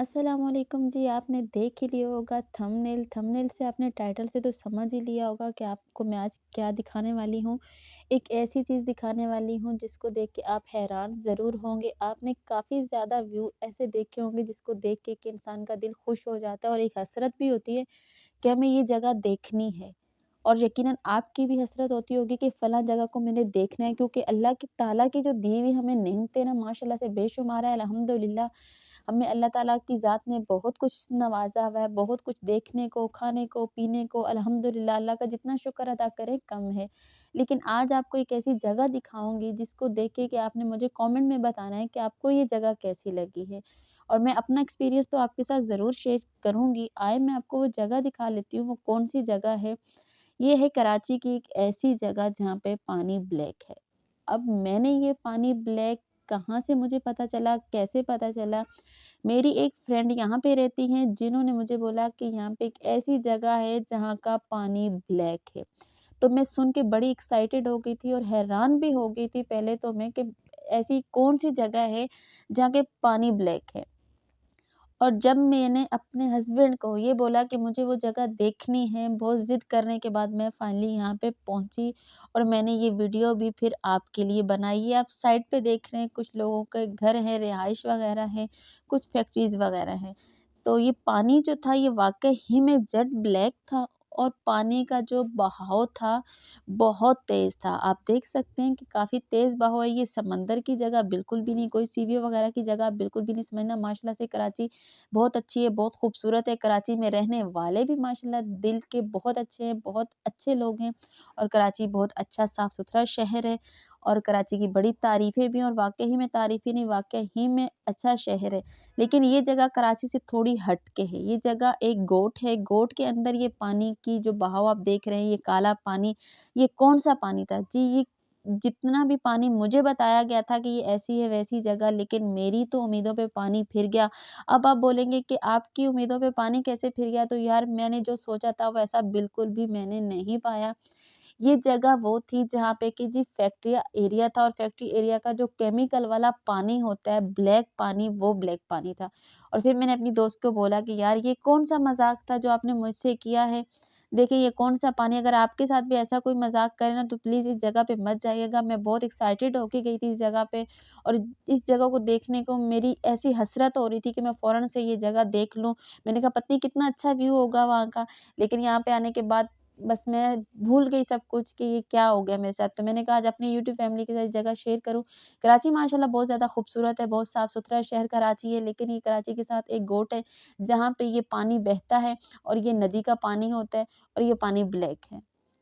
अस्सलामुअलैकुम जी। आपने देख ही लिया होगा थंबनेल से आपने टाइटल से तो समझ ही लिया होगा कि आपको मैं आज क्या दिखाने वाली हूँ। एक ऐसी चीज़ दिखाने वाली हूँ जिसको देख के आप हैरान ज़रूर होंगे। आपने काफ़ी ज़्यादा व्यू ऐसे देखे होंगे जिसको देख के कि इंसान का दिल खुश हो जाता है और एक हसरत भी होती है कि हमें ये जगह देखनी है। और यकीनन आपकी भी हसरत होती होगी कि फलाँ जगह को मैंने देखना है, क्योंकि अल्लाह की ताला की जो दी हुई हमें नेमतें ना माशाल्लाह से बेशुमार है। अल्हम्दुलिल्लाह हमें अल्लाह ताला की ज़ात ने बहुत कुछ नवाज़ा हुआ है, बहुत कुछ देखने को, खाने को, पीने को। अल्हम्दुलिल्लाह अल्लाह का जितना शुक्र अदा करें कम है। लेकिन आज आपको एक ऐसी जगह दिखाऊँगी जिसको देख के कि आपने मुझे कमेंट में बताना है कि आपको ये जगह कैसी लगी है। और मैं अपना एक्सपीरियंस तो आपके साथ ज़रूर शेयर करूँगी। आइए मैं आपको वो जगह दिखा लेती हूँ, वो कौन-सी जगह है। ये है कराची की एक ऐसी जगह जहाँ पे पानी ब्लैक है। अब मैंने ये पानी ब्लैक कहाँ से मुझे पता चला, कैसे पता चला? मेरी एक फ्रेंड यहाँ पे रहती हैं जिन्होंने मुझे बोला कि यहाँ पे एक ऐसी जगह है जहाँ का पानी ब्लैक है। तो मैं सुन के बड़ी एक्साइटेड हो गई थी और हैरान भी हो गई थी पहले तो मैं कि ऐसी कौन-सी जगह है जहाँ के पानी ब्लैक है। और जब मैंने अपने हस्बैंड को ये बोला कि मुझे वो जगह देखनी है, बहुत ज़िद करने के बाद मैं फाइनली यहाँ पे पहुँची और मैंने ये वीडियो भी फिर आपके लिए बनाई। ये आप साइड पे देख रहे हैं, कुछ लोगों के घर हैं, रिहाइश वगैरह है, कुछ फैक्ट्रीज़ वगैरह हैं। तो ये पानी जो था ये वाक़ई ही में जेट ब्लैक था और पानी का जो बहाव था, बहुत तेज़ था। आप देख सकते हैं कि काफ़ी तेज़ बहाव है। ये समंदर की जगह बिल्कुल भी नहीं, कोई सी व्यू वगैरह की जगह बिल्कुल भी नहीं समझना। माशाल्लाह से कराची बहुत अच्छी है, बहुत खूबसूरत है। कराची में रहने वाले भी माशाल्लाह दिल के बहुत अच्छे हैं, बहुत अच्छे लोग हैं और कराची बहुत अच्छा साफ़-सुथरा शहर है और कराची की बड़ी तारीफ़ें भी हैं और वाक़ई ही में तारीफ़ ही नहीं, वाक़ई ही में अच्छा शहर है। लेकिन ये जगह कराची से थोड़ी हट के है। ये जगह एक गोट है, गोट के अंदर ये पानी की जो बहाव आप देख रहे हैं, ये काला पानी, ये कौन-सा पानी था? जी, ये जितना भी पानी मुझे बताया गया था कि ये ऐसी है, वैसी जगह, लेकिन मेरी तो उम्मीदों पे पानी फिर गया। अब आप बोलेंगे कि आपकी उम्मीदों पे पानी कैसे फिर गया? तो यार मैंने जो सोचा था वैसा बिल्कुल भी मैंने नहीं पाया। ये जगह वो थी जहाँ पे कि जी फैक्ट्री एरिया था और फैक्ट्री एरिया का जो केमिकल वाला पानी होता है, ब्लैक पानी, वो ब्लैक पानी था। और फिर मैंने अपनी दोस्त को बोला कि यार ये कौन-सा मज़ाक था जो आपने मुझसे किया है? देखिए ये कौन-सा पानी, अगर आपके साथ भी ऐसा कोई मज़ाक करे ना तो प्लीज़ इस जगह पे मत जाइएगा। मैं बहुत एक्साइटेड होके गई थी इस जगह पे और इस जगह को देखने को मेरी ऐसी हसरत हो रही थी कि मैं फ़ौरन से ये जगह देख लूँ। मैंने कहा पता नहीं कितना अच्छा व्यू होगा वहाँ का, लेकिन यहाँ पे आने के बाद बस मैं भूल गई सब कुछ कि ये क्या हो गया मेरे साथ। तो मैंने कहा आज अपनी यूट्यूब फैमिली के साथ जगह शेयर करूँ। कराची माशाल्लाह बहुत ज़्यादा खूबसूरत है, बहुत साफ़-सुथरा शहर कराची है, लेकिन ये कराची के साथ एक गोट है, जहाँ पे ये पानी बहता है और ये नदी का पानी होता है और ये पानी ब्लैक है।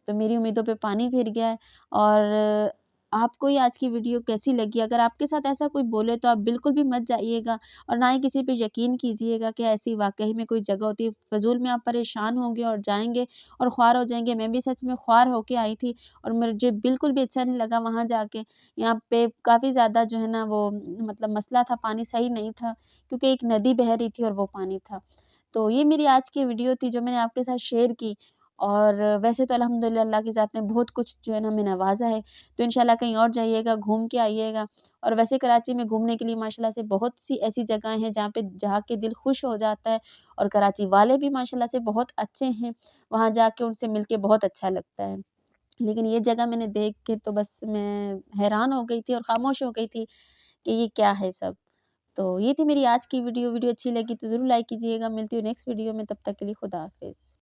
तो मेरी उम्मीदों पे पानी फिर गया है और आपको ये आज की वीडियो कैसी लगी? अगर आपके साथ ऐसा कोई बोले तो आप बिल्कुल भी मत जाइएगा और ना ही किसी पे यकीन कीजिएगा कि ऐसी वाक़ई में कोई जगह होती है। फ़िज़ूल में आप परेशान होंगे और जाएँगे और ख्वार हो जाएँगे। मैं भी सच में ख्वार होके आई थी और मुझे बिल्कुल भी अच्छा नहीं लगा वहाँ जाके। यहाँ पे काफ़ी ज़्यादा जो है ना वो मतलब मसला था, पानी सही नहीं था क्योंकि एक नदी बह रही थी और वो पानी था। तो ये मेरी आज की वीडियो थी जो मैंने आपके साथ शेयर की और वैसे तो अल्हम्दुलिल्लाह अल्लाह की ज़ात ने बहुत कुछ जो है ना हमें नवाज़ा है। तो इंशाल्लाह कहीं और जाइएगा, घूम के आइएगा और वैसे कराची में घूमने के लिए माशाल्लाह से बहुत सी ऐसी जगहें हैं जहाँ पे जाके दिल खुश हो जाता है और कराची वाले भी माशाल्लाह से बहुत अच्छे हैं। वहाँ जाके उनसे मिलके बहुत अच्छा लगता है। लेकिन ये जगह मैंने देख के तो बस मैं हैरान हो गई थी और खामोश हो गई थी कि ये क्या है सब। तो ये थी मेरी आज की वीडियो। वीडियो अच्छी लगी तो ज़रूर लाइक कीजिएगा। मिलती हूँ नेक्स्ट वीडियो में, तब तक के लिए खुदा हाफ़िज़।